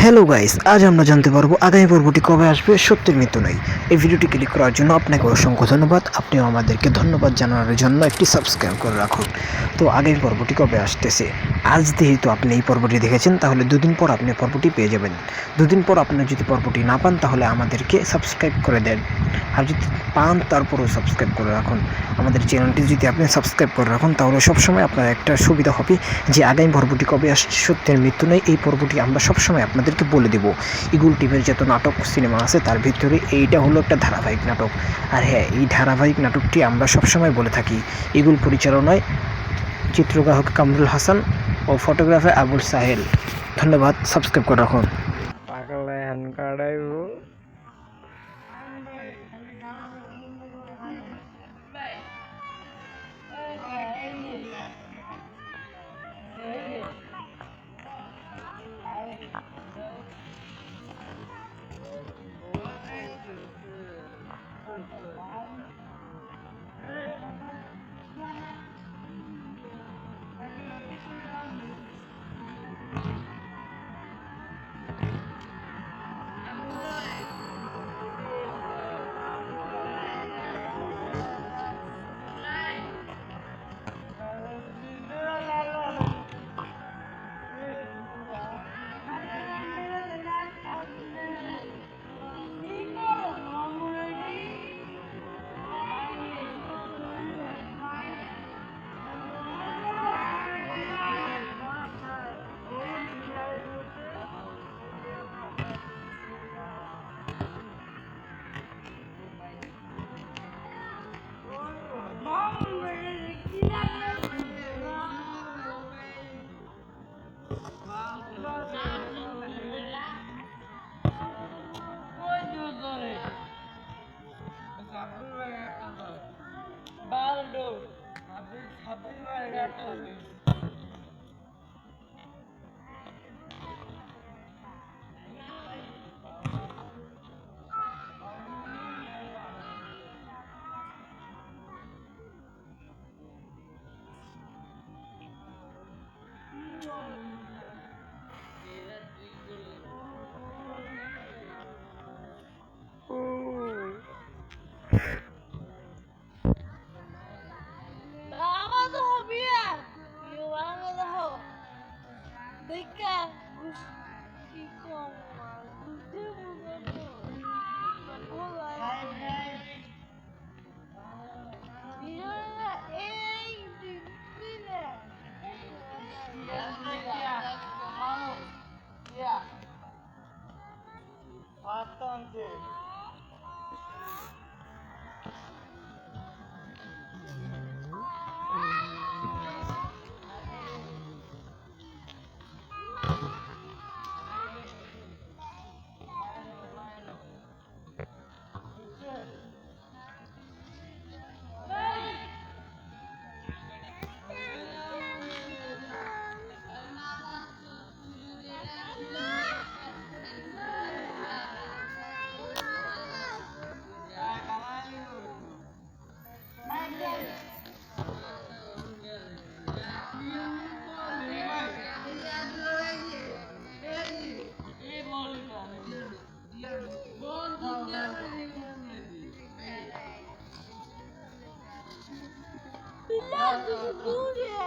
Hello guys, আজ আমরা জানতে পারবো আগামী পর্বটি কবে আসবে। সত্যের মৃত্যু নয়। এই ভিডিওটি ক্লিক করার জন্য আপনাকে অসংখ্য ধন্যবাদ। আপনিও আমাদেরকে ধন্যবাদ জানানোর জন্য একটি সাবস্ক্রাইব করে রাখুন। তো আগামী পর্বটি কবে আসতেছে, আজ যেহেতু আপনি এই পর্বটি দেখেছেন, তাহলে দুদিন পর আপনি পর্বটি পেয়ে যাবেন। দুদিন পর আপনি যদি পর্বটি না পান, তাহলে আমাদেরকে সাবস্ক্রাইব করে দেন। আর যদি পান, তারপরেও সাবস্ক্রাইব করে রাখুন। আমাদের চ্যানেলটি যদি আপনি সাবস্ক্রাইব করে রাখুন, তাহলে সবসময় আপনার একটা সুবিধা হবে যে আগামী পর্বটি কবে আসছে। সত্যের মৃত্যু নেই, এই পর্বটি আমরা সবসময় আপনাদেরকে বলে দেবো। ইগল টিভির যত নাটক সিনেমা আছে, তার ভিতরে এইটা হলো একটা ধারাবাহিক নাটক। আর হ্যাঁ, এই ধারাবাহিক নাটকটি আমরা সবসময় বলে থাকি। ইগল পরিচালনায়, চিত্রগ্রাহক কামরুল হাসান ও ফটোগ্রাফার আবুল সাহেল। ধন্যবাদ, সাবস্ক্রাইব করে রাখুন। Bilal, das ist du hier.